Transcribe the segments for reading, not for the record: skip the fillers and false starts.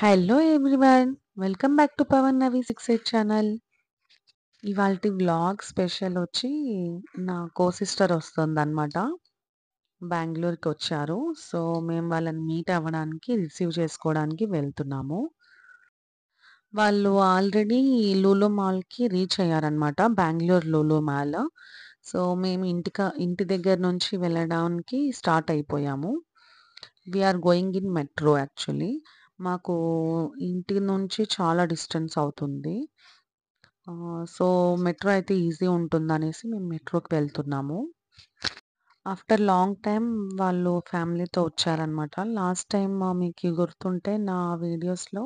Hello everyone. Welcome back to Pavan Navi 68 channel. ఇవాల్టి vlog special వచ్చి నా కో సిస్టర్ వస్తుందన్నమాట. బెంగుళూరుకి వచ్చారు. సో మేము వాళ్ళని మీట్ అవ్వడానికి రిసీవ్ చేసుకోవడానికి వెళ్తున్నాము. వాళ్ళు ఆల్రెడీ లూలు మాల్‌కి రీచ్ అయ్యారన్నమాట. Bengaluru Lulu mall. సో మేము ఇంటి దగ్గర నుంచి వెళ్ళడానికి స్టార్ట్ అయిపోయాము. We are going in metro actually. మాకు ఇంటి నుంచి చాలా డిస్టెన్స్ అవుతుంది. సో మెట్రో అయితే ఈజీ ఉంటుందనేసి మేము మెట్రోకి వెళ్తున్నాము. ఆఫ్టర్ లాంగ్ టైమ్ వాళ్ళు ఫ్యామిలీతో వచ్చారనమాట. లాస్ట్ టైమ్ మీకు గుర్తుంటే నా వీడియోస్‌లో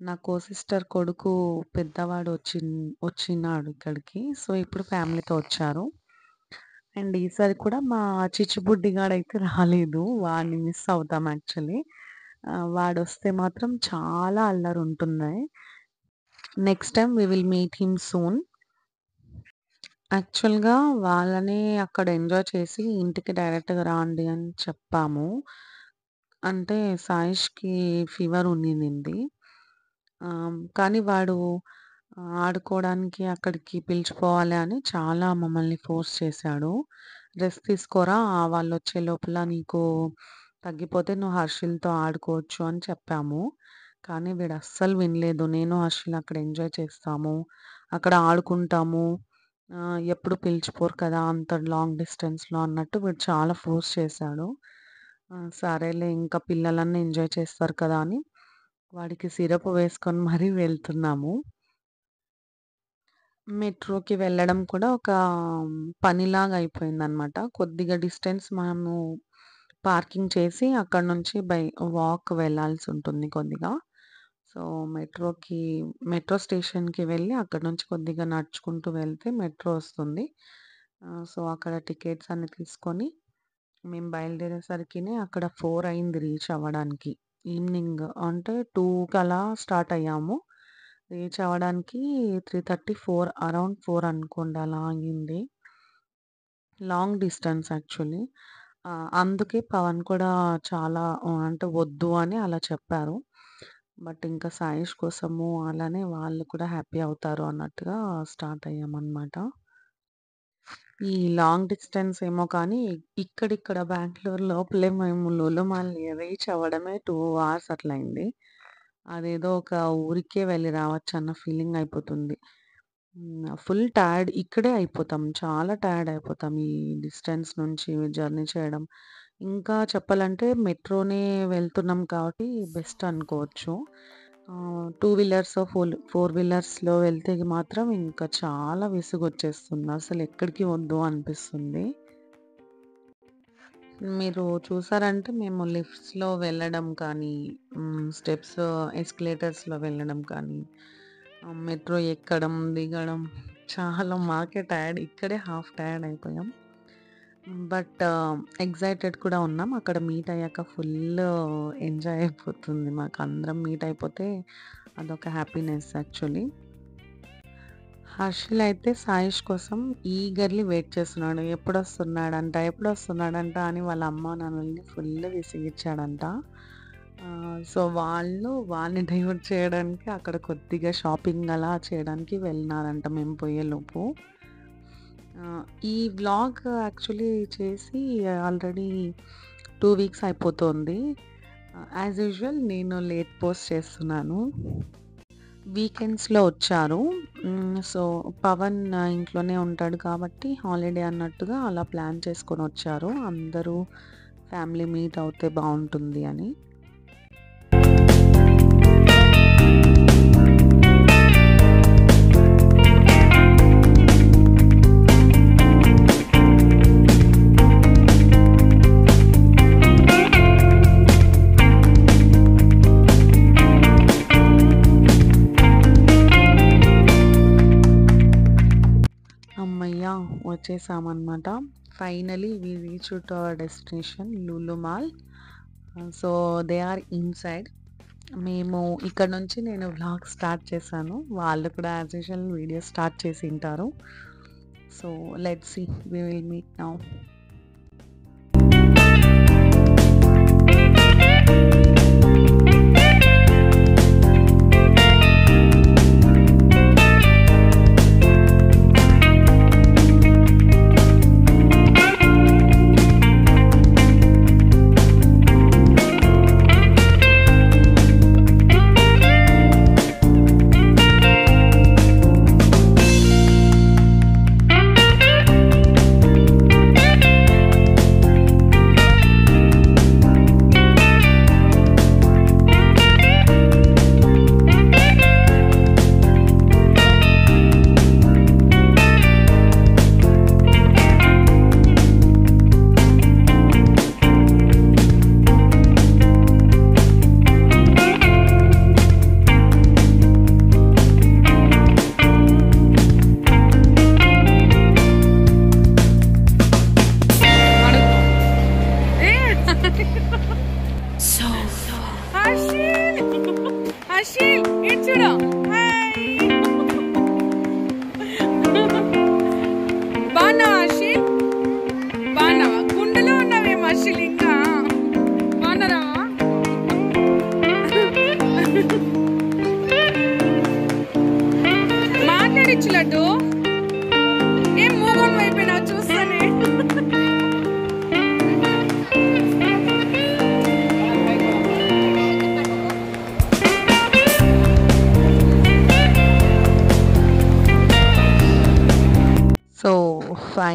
నా కో సిస్టర్ కొడుకు పెద్దవాడు వచ్చినాడు ఇక్కడికి. సో ఇప్పుడు ఫ్యామిలీతో వచ్చారు. అండ్ ఈసారి కూడా మా చిచ్చుబుడ్డిగాడైతే రాలేదు. వాడిని మిస్ అవుతాం యాక్చువల్లీ. వాడొస్తే మాత్రం చాలా అల్లరుంటుంది. Next time we will meet him soon. యాక్చువల్‌గా వాళ్ళనే అక్కడ ఎంజాయ్ చేసి ఇంటికి డైరెక్ట్‌గా రాండి అని చెప్పాము. అంటే సాయిష్‌కి ఫీవర్ ఉండింది. కానీ వాడు ఆడుకోవడానికి అక్కడికి పిలిచిపోవాలి అని చాలా మమ్మల్ని ఫోర్స్ చేశాడు. రెస్ట్ తీసుకోరా, వాళ్ళొచ్చే లోపల నీకు తగ్గిపోతే నువ్వు హర్షిల్‌తో ఆడుకోవచ్చు అని చెప్పాము. కానీ వీడు అస్సలు వినలేదు. నేను, హర్షిల్ అక్కడ ఎంజాయ్ చేస్తాము. అక్కడ ఆడుకుంటాము. ఎప్పుడు పిలిచిపోరు కదా! అంత లాంగ్ డిస్టెన్స్‌లో అన్నట్టు వీడు చాలా ఫోర్స్ చేశాడు. సరేలే ఇంకా పిల్లలన్నా ఎంజాయ్ చేస్తారు కదా అని వాడికి సిరప్ వేసుకొని మరీ వెళ్తున్నాము. మెట్రోకి వెళ్ళడం కూడా ఒక పనిలాగా అయిపోయిందనమాట. కొద్దిగా డిస్టెన్స్ మనము పార్కింగ్ చేసి అక్కడి నుంచి వాక్ వెళ్ళాల్సుంటుంది కొద్దిగా. సో మెట్రో స్టేషన్‌కి వెళ్ళి అక్కడి నుంచి కొద్దిగా నడుచుకుంటూ వెళ్తే మెట్రో వస్తుంది. సో అక్కడ టికెట్స్ అన్నీ తీసుకొని మేము బయలుదేరేసరికినే అక్కడ 4 అయింది రీచ్ అవ్వడానికి. ఈవినింగ్ అంటే 2కి అలా స్టార్ట్ అయ్యాము. రీచ్ అవ్వడానికి 3:30, అరౌండ్ 4 అనుకోండి అలా అయింది. Long distance actually. అందుకే పవన్ కూడా చాలా అంటే వద్దు అని అలా చెప్పారు. బట్ ఇంకా సాయిష్ కోసము అలానే వాళ్ళు కూడా హ్యాపీ అవుతారు అన్నట్టుగా స్టార్ట్ అయ్యామన్నమాట. ఈ లాంగ్ డిస్టెన్స్ ఏమో కానీ ఇక్కడ బెంగుళూరు లోపలే మేము లూలు మాల్ రీచ్ అవ్వడమే 2 అవర్స్ అట్లా అయింది. అదేదో ఒక ఊరికే వెళ్ళి రావచ్చన్న ఫీలింగ్ అయిపోతుంది. ఫుల్ టైర్డ్ ఇక్కడే అయిపోతాం. చాలా టైర్డ్ అయిపోతాం ఈ డిస్టెన్స్ నుంచి జర్నీ చేయడం. ఇంకా చెప్పాలంటే మెట్రోనే వెళ్తున్నాం కాబట్టి బెస్ట్ అనుకోవచ్చు. 2 వీలర్సో, ఫోర్ వీలర్స్‌లో వెళ్తే మాత్రం ఇంకా చాలా విసుగొచ్చేస్తుంది. అసలు ఎక్కడికి వద్దు అనిపిస్తుంది. మీరు చూసారంటే మేము లిఫ్ట్స్‌లో వెళ్ళడం కానీ, స్టెప్స్ ఎస్కలేటర్స్‌లో వెళ్ళడం కానీ, మెట్రో ఎక్కడం, దిగడం చాలా మాకే టైర్డ్. ఇక్కడే హాఫ్ టైర్డ్ అయిపోయాం. బట్ ఎక్సైటెడ్ కూడా ఉన్నాం. అక్కడ మీట్ అయ్యాక ఫుల్ ఎంజాయ్ అయిపోతుంది. మాకందరం మీట్ అయిపోతే అదొక హ్యాపీనెస్ యాక్చువల్లీ. హర్షిల్ అయితే సాయిష్ కోసం ఈగర్‌లీ వెయిట్ చేస్తున్నాడు. ఎప్పుడొస్తున్నాడంట అని వాళ్ళ అమ్మా నాన్నలని ఫుల్ విసిగిచ్చాడంట. సో వాడిని డైవర్ట్ చేయడానికి అక్కడ కొద్దిగా షాపింగ్ అలా చేయడానికి వెళ్ళినారంట మేము పోయేలోపు. ఈ వ్లాగ్ యాక్చువల్లీ చేసి ఆల్రెడీ 2 వీక్స్ అయిపోతుంది. యాజ్ యూజువల్ నేను లేట్ పోస్ట్ చేస్తున్నాను. వీకెండ్స్‌లో వచ్చారు. సో పవన్ ఇంట్లోనే ఉంటాడు కాబట్టి హాలిడే అన్నట్టుగా అలా ప్లాన్ చేసుకొనొచ్చారు. అందరూ ఫ్యామిలీ మీట్ అవుతే బావుంటుంది అని. హమ్మయ్య! వచ్చేసామన్నమాట. Finally we reached to our destination Lulu mall. So they are inside. మేము ఇక్కడ నుంచి నేను వ్లాగ్ స్టార్ట్ చేశాను. వాళ్ళు కూడా యాజ్ యూజువల్ వీడియో స్టార్ట్ చేసింటారు. So let's see we will meet now.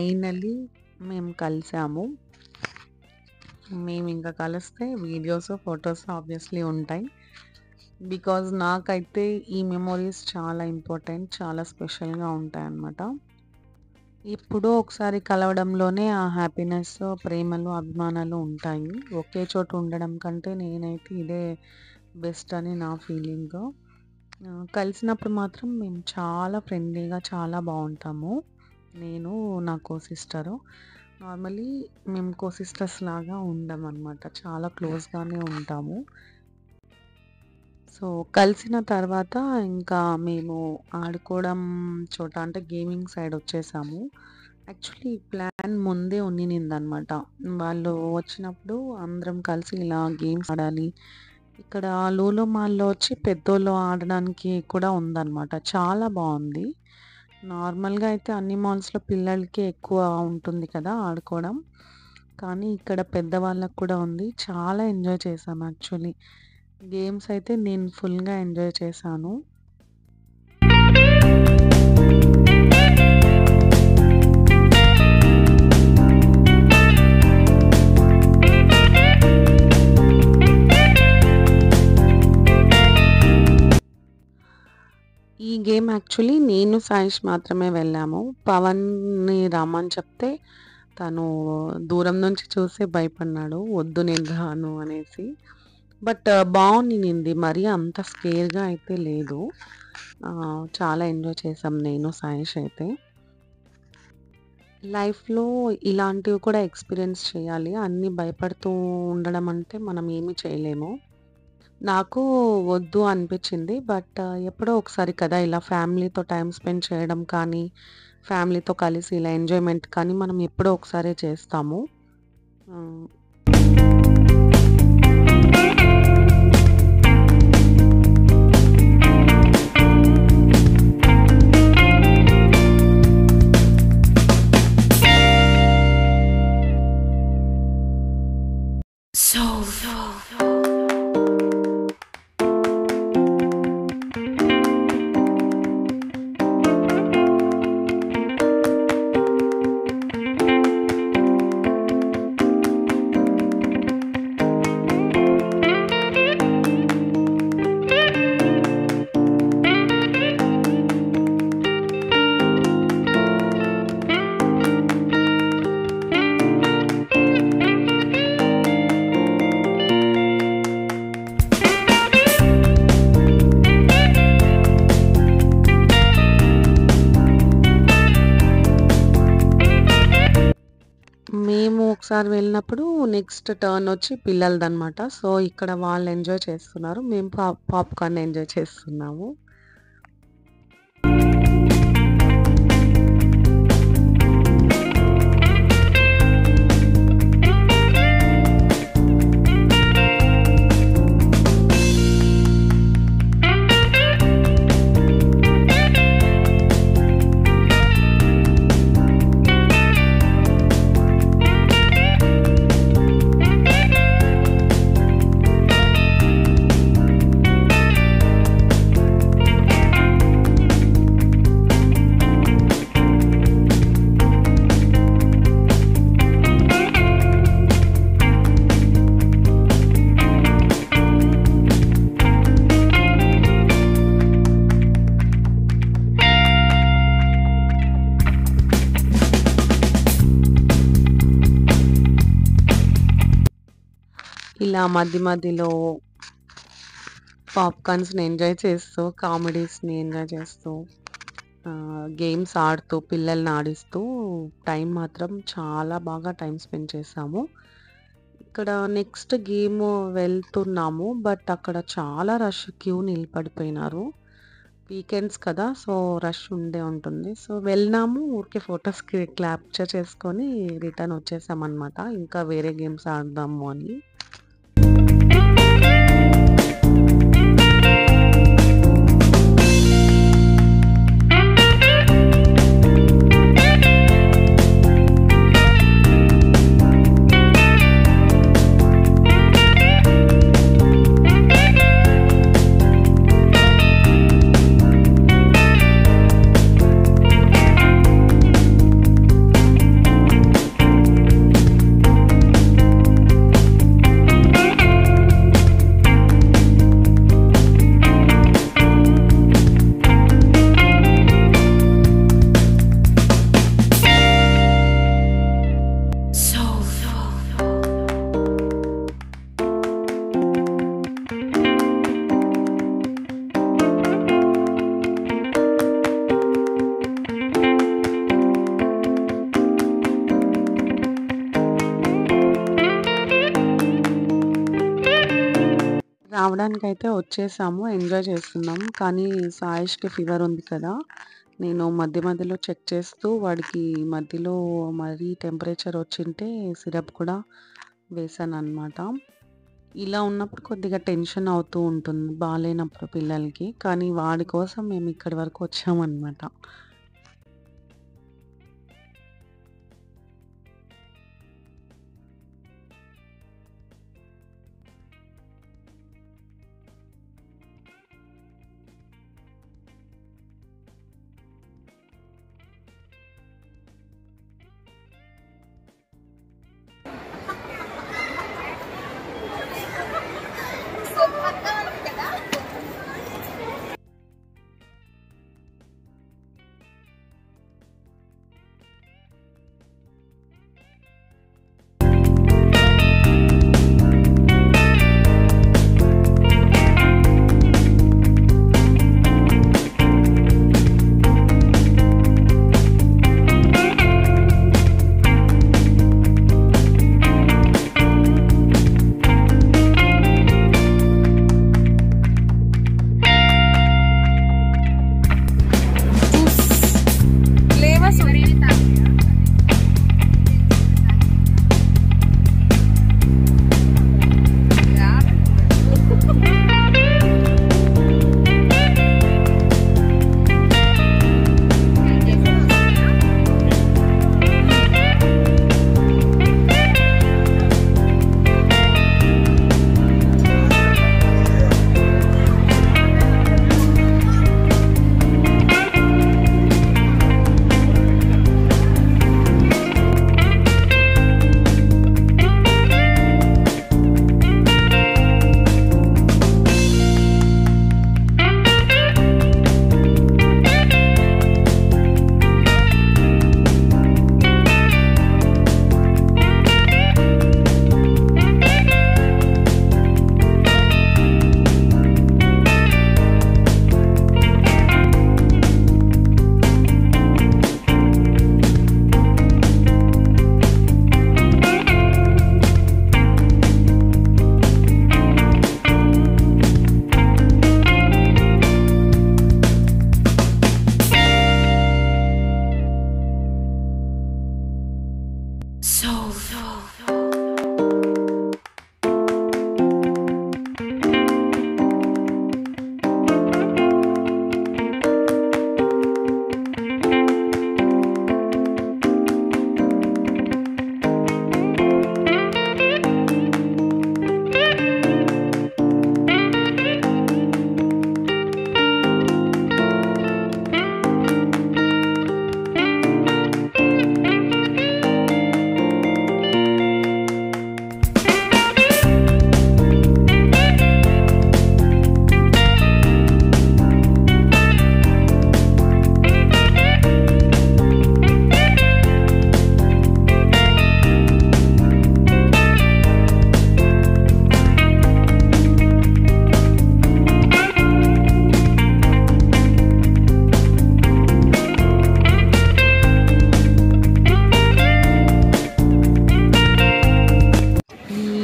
Finally మేము కలిసాము. మేమింక కలిస్తే వీడియోస్, ఫోటోస్ ఆబ్వియస్‌లీ ఉంటాయి. బికాజ్ నాకైతే ఈ మెమోరీస్ చాలా ఇంపార్టెంట్. చాలా స్పెషల్‌గా ఉంటాయన్నమాట. ఎప్పుడో ఒకసారి కలవడంలోనే ఆ హ్యాపీనెస్, ప్రేమలు, అభిమానాలు ఉంటాయి. ఒకే చోట ఉండడం కంటే నేనైతే ఇదే బెస్ట్ అని నా ఫీలింగు. కలిసినప్పుడు మాత్రం మేము చాలా ఫ్రెండ్లీగా చాలా బావుంటాము. నేను, నా సిస్టరు. నార్మల్లీ మేము సిస్టర్స్ లాగా ఉండమనమాట. చాలా క్లోజ్‌గానే ఉంటాము. సో, కలిసిన తర్వాత ఇంకా మేము ఆడుకోవడం చోట అంటే గేమింగ్ సైడ్ వచ్చేసాము. యాక్చువల్లీ ఈ ప్లాన్ ముందే ఉండినిందనమాట. వాళ్ళు వచ్చినప్పుడు అందరం కలిసి ఇలా గేమ్స్ ఆడాలి. ఇక్కడ లూలో మాల్‌లో వచ్చి పెద్దోళ్ళు ఆడడానికి కూడా ఉందనమాట. చాలా బావుంది. నార్మల్‌గా అయితే అన్ని మాల్స్‌లో పిల్లలకే ఎక్కువ ఉంటుంది కదా ఆడుకోవడం. కానీ ఇక్కడ పెద్దవాళ్ళకి కూడా ఉంది. చాలా ఎంజాయ్ చేశాం యాక్చువల్లీ. గేమ్స్ అయితే నేను ఫుల్‌గా ఎంజాయ్ చేశాను. ఈ గేమ్ యాక్చువల్లీ నేను, సాయిష్ మాత్రమే వెళ్ళాము. పవన్‌ని రమ్మని చెప్తే తను దూరం నుంచి చూసే భయపడినాడు. వద్దు నేను రాను అనేసి. బట్ బావుండినింది. మరీ అంత స్కేర్‌గా అయితే లేదు. చాలా ఎంజాయ్ చేశాం నేను, సాయిష్ అయితే. లైఫ్‌లో ఇలాంటివి కూడా ఎక్స్‌పీరియన్స్ చేయాలి. అన్నీ భయపడుతూ ఉండడం అంటే మనం ఏమి చేయలేము. నాకు వద్దు అనిపించింది. బట్ ఎప్పుడో ఒకసారి కదా ఇలా ఫ్యామిలీతో టైమ్ స్పెండ్ చేయడం కానీ, ఫ్యామిలీతో కలిసి ఇలా ఎంజాయ్‌మెంట్ కానీ మనం ఎప్పుడో ఒకసారే చేస్తాము. హ్మ్. మేము ఒకసారి వెళ్ళినప్పుడు నెక్స్ట్ టర్న్ వచ్చి పిల్లలదనమాట. సో, ఇక్కడ వాళ్ళు ఎంజాయ్ చేస్తున్నారు. మేము పాప్‌కార్న్ ఎంజాయ్ చేస్తున్నాము. ఇలా మధ్య మధ్యలో పాప్‌కార్న్స్‌ని ఎంజాయ్ చేస్తూ, కామెడీస్‌ని ఎంజాయ్ చేస్తూ, గేమ్స్ ఆడుతూ, పిల్లల్ని ఆడిస్తూ టైం మాత్రం చాలా బాగా టైం స్పెండ్ చేశాము. ఇక్కడ నెక్స్ట్ గేమ్ వెళ్తున్నాము. బట్ అక్కడ చాలా రష్ క్యూ నిలబడిపోయినారు. వీకెండ్స్ కదా! సో, రష్ ఉండే ఉంటుంది. సో, వెళ్ళినాము. ఊరికే ఫోటోస్‌కి క్యాప్చర్ చేసుకొని రిటర్న్ వచ్చేసామనమాట. ఇంకా వేరే గేమ్స్ ఆడదాము అని. రావడానికైతే వచ్చేసాము. ఎంజాయ్ చేస్తున్నాం. కానీ సాయేష్‌కి ఫీవర్ ఉంది కదా! నేను మధ్య మధ్యలో చెక్ చేస్తూ వాడికి మధ్యలో మరీ టెంపరేచర్ వచ్చింటే సిరప్ కూడా వేశాననమాట. ఇలా ఉన్నప్పుడు కొద్దిగా టెన్షన్ అవుతూ ఉంటుంది. బాలేనప్పుడు పిల్లలకి. కానీ వాడి కోసం మేము ఇక్కడి వరకు వచ్చామనమాట.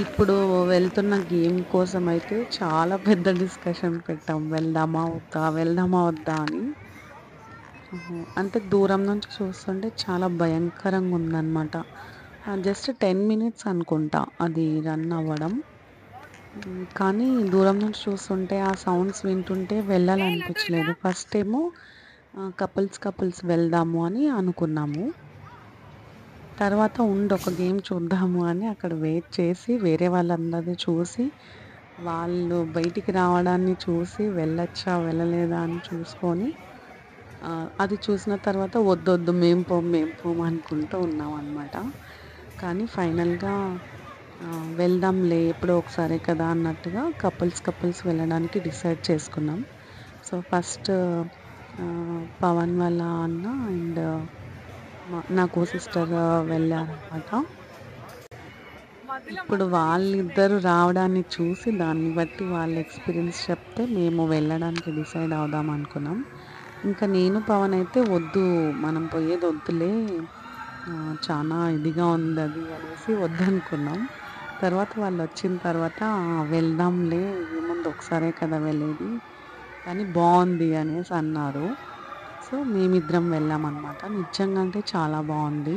ఇప్పుడు వెళ్తున్న గేమ్ కోసమైతే చాలా పెద్ద డిస్కషన్ పెట్టాం. వెళ్దామా? వద్దా? వెళ్దామా? వద్దా? అని. అంటే దూరం నుంచి చూస్తుంటే చాలా భయంకరంగా ఉందన్నమాట. జస్ట్ 10 మినిట్స్ అనుకుంటా అది రన్ అవ్వడం. కానీ దూరం నుంచి చూస్తుంటే ఆ సౌండ్స్ వింటుంటే వెళ్ళాలనిపించలేదు. ఫస్ట్ ఏమో కపుల్స్ వెళ్దాము అని అనుకున్నాము. తర్వాత ఒక గేమ్ చూద్దాము అని అక్కడ వెయిట్ చేసి వేరే వాళ్ళందరిది చూసి, వాళ్ళు బయటికి రావడాన్ని చూసి వెళ్ళొచ్చా? వెళ్ళలేదా? అని చూసుకొని అది చూసిన తర్వాత వద్దొద్దు మేము పోము అనుకుంటూ ఉన్నామన్నమాట. కానీ ఫైనల్‌గా వెళ్దాంలే ఎప్పుడో ఒకసారే కదా అన్నట్టుగా కపుల్స్ వెళ్ళడానికి డిసైడ్ చేసుకున్నాం. సో ఫస్ట్ పవన్ వాళ్ళ అన్న అండ్ నా కో సిస్టర్ వెళ్ళారనమాట. ఇప్పుడు వాళ్ళిద్దరూ రావడాన్ని చూసి దాన్ని బట్టి వాళ్ళ ఎక్స్పీరియన్స్ చెప్తే మేము వెళ్ళడానికి డిసైడ్ అవుదాం అనుకున్నాం. ఇంకా నేను పవన్ అయితే వద్దు, మనం పోయేది వద్దులే, చాలా ఇదిగా ఉంది అది అనేసి వద్దనుకున్నాం. తర్వాత వాళ్ళు వచ్చిన తర్వాత వెళ్దాంలే ఏముంది మంత్ ఒకసారే కదా వెళ్ళేది. కానీ బావుంది అనేసి అన్నారు. సో, మేమిద్దరం వెళ్ళామనమాట. నిజంగా అంటే చాలా బావుంది.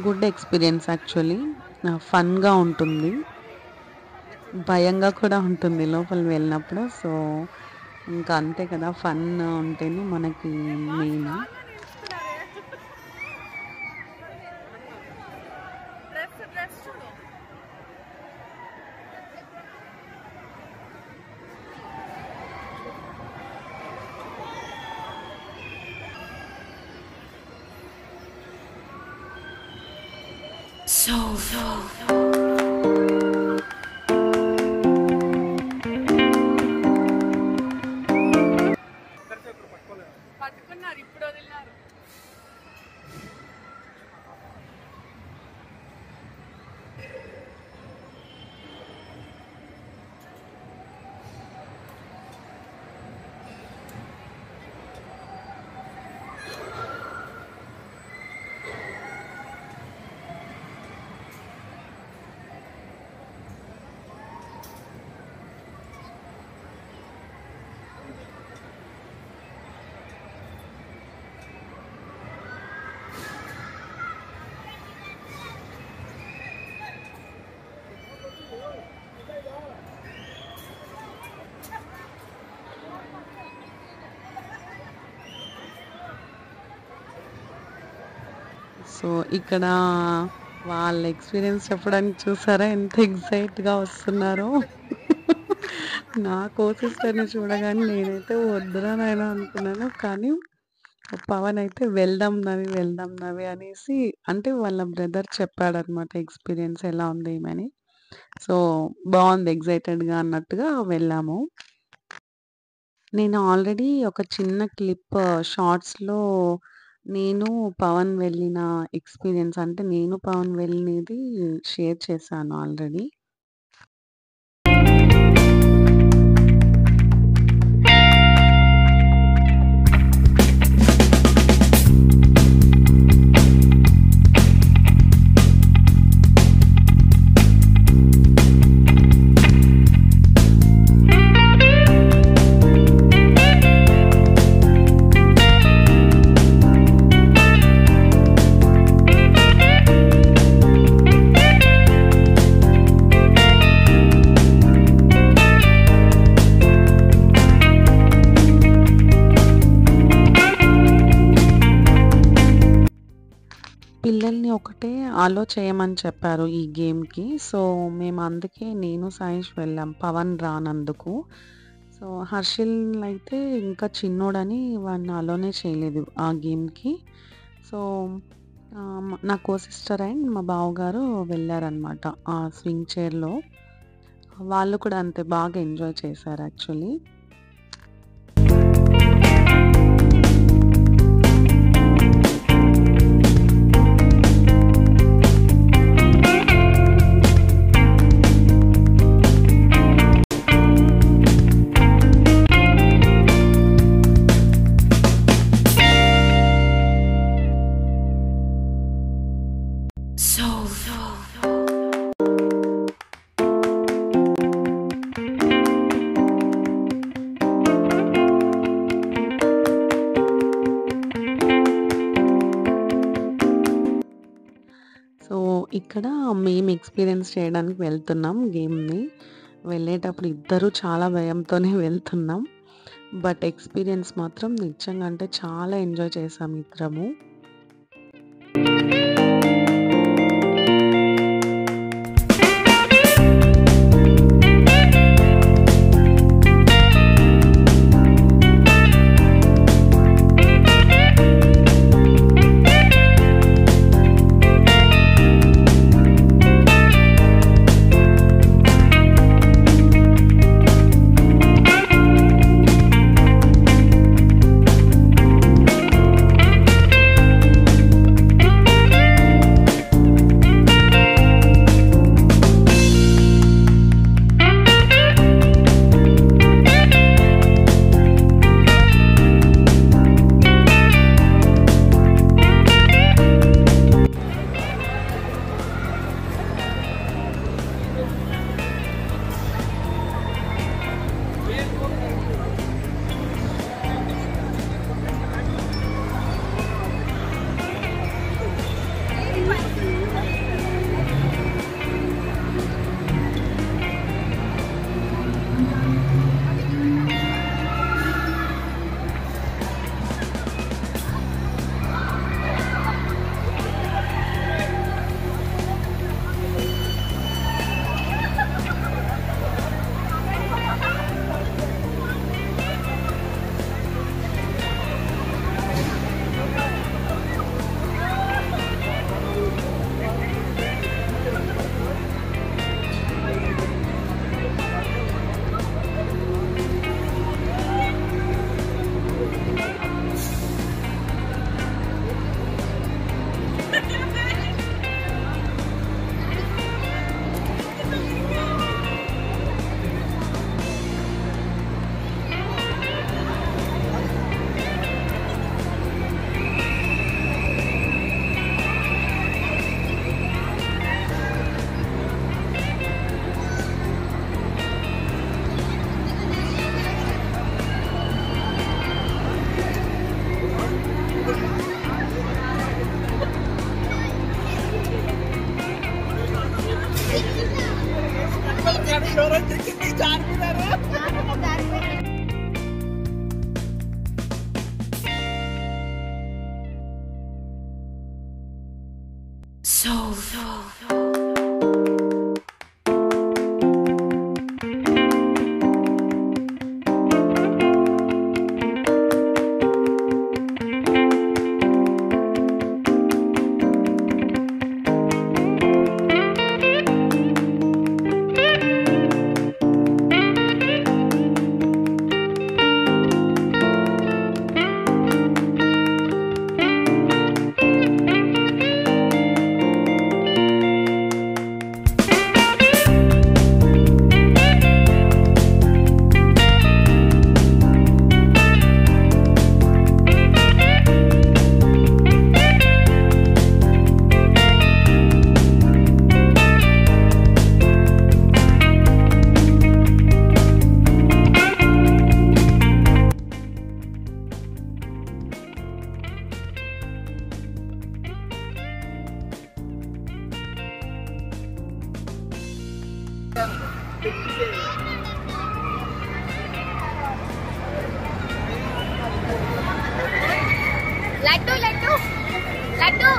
Good experience actually. ఫన్‌గా ఉంటుంది. భయంగా కూడా ఉంటుంది లోపల వెళ్ళినప్పుడు. సో, ఇంకా అంతే కదా! ఫన్ ఉంటేనే మనకి మెయిన్. పట్టుకున్నారు ఇప్పుడు వదిలినారు. సో, ఇక్కడ వాళ్ళ ఎక్స్‌పీరియన్స్ చెప్పడానికి చూసారా ఎంత ఎక్సైట్‌గా వస్తున్నారో. నా కో సిస్టర్‌ని చూడగానే నేనైతే వద్దురా నాయనా అనుకున్నాను. కానీ పవన్ అయితే వెళ్దాం నవి, వెళ్దాం నవి అనేసి అంటే వాళ్ళ బ్రదర్ చెప్పాడనమాట ఎక్స్‌పీరియన్స్ ఎలా ఉంది ఏమని. సో, బావుంది ఎక్సైటెడ్‌గా అన్నట్టుగా వెళ్ళాము. నేను ఆల్రెడీ ఒక చిన్న క్లిప్ షార్ట్స్‌లో నేను, పవన్ వెళ్ళిన ఎక్స్‌పీరియన్స్ అంటే నేను, పవన్ వెళ్ళినది షేర్ చేశాను ఆల్రెడీ. పిల్లల్ని ఒకటే అలో చేయమని చెప్పారు ఈ గేమ్‌కి. సో, మేము అందుకే నేను, సాయిష్ వెళ్ళాం. పవన్ రానందుకు. సో, హర్షిల్ అయితే ఇంకా చిన్నోడని వాడిని అలోనే చేయలేదు ఆ గేమ్‌కి. సో, నా కో సిస్టర్ అండ్ మా బావగారు వెళ్లారనమాట ఆ స్వింగ్ చైర్‌లో. వాళ్ళు కూడా అంతే బాగా ఎంజాయ్ చేశారు యాక్చువల్లీ. సో, ఇక్కడ మేము ఎక్స్‌పీరియన్స్ చేయడానికి వెళ్తున్నాం గేమ్‌ని. వెళ్ళేటప్పుడు ఇద్దరు చాలా భయంతోనే వెళ్తున్నాం. బట్ ఎక్స్‌పీరియన్స్ మాత్రం నిజంగా అంటే చాలా ఎంజాయ్ చేశాం ఇద్దరము. లడ్డు లడ్డు లడ్డు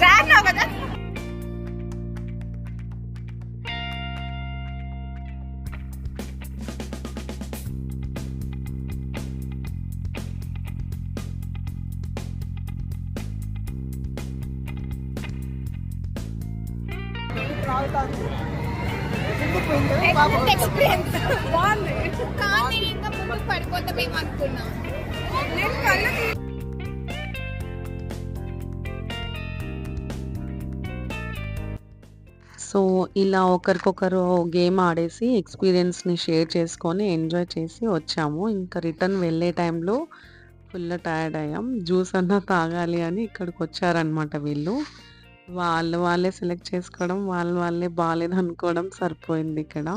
జాగ్రత్త కదా. ఎక్స్పీరియన్స్ బాగుంది కానీ నేను ఇంకా ముందుకు పడిపోతామేమో అనుకున్నా. నేను కళ్ళకి సో ఇలా ఒకరికొకరు గేమ్ ఆడేసి ఎక్స్పీరియన్స్ని షేర్ చేసుకొని ఎంజాయ్ చేసి వచ్చాము. ఇంకా రిటర్న్ వెళ్ళే టైంలో ఫుల్ టైర్డ్ అయ్యాం. జ్యూస్ అన్నా తాగాలి అని ఇక్కడికి వచ్చారనమాట వీళ్ళు. వాళ్ళే సెలెక్ట్ చేసుకోవడం, వాళ్ళే బాగాలేదు అనుకోవడం సరిపోయింది ఇక్కడ.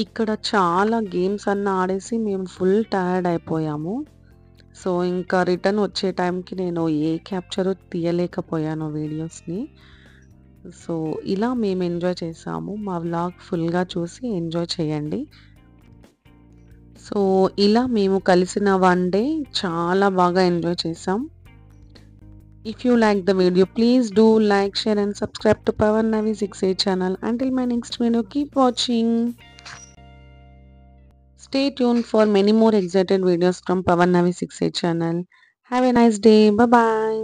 ఇక్కడ చాలా గేమ్స్ అన్నా ఆడేసి మేము ఫుల్ టైర్డ్ అయిపోయాము. సో ఇంకా రిటర్న్ వచ్చే టైంకి నేను ఏ క్యాప్చరు తీయలేకపోయాను వీడియోస్ని. సో ఇలా మేము ఎంజాయ్ చేసాము. మా వ్లాగ్ ఫుల్గా చూసి ఎంజాయ్ చేయండి. సో ఇలా మేము కలిసిన వన్ డే చాలా బాగా ఎంజాయ్ చేసాం. If you like the video, please do like, share and subscribe to Pawan Navi 68 channel. Until my next video, keep watching. Stay tuned for many more excited videos from Pawan Navi 68 channel. Have a nice day. Bye bye.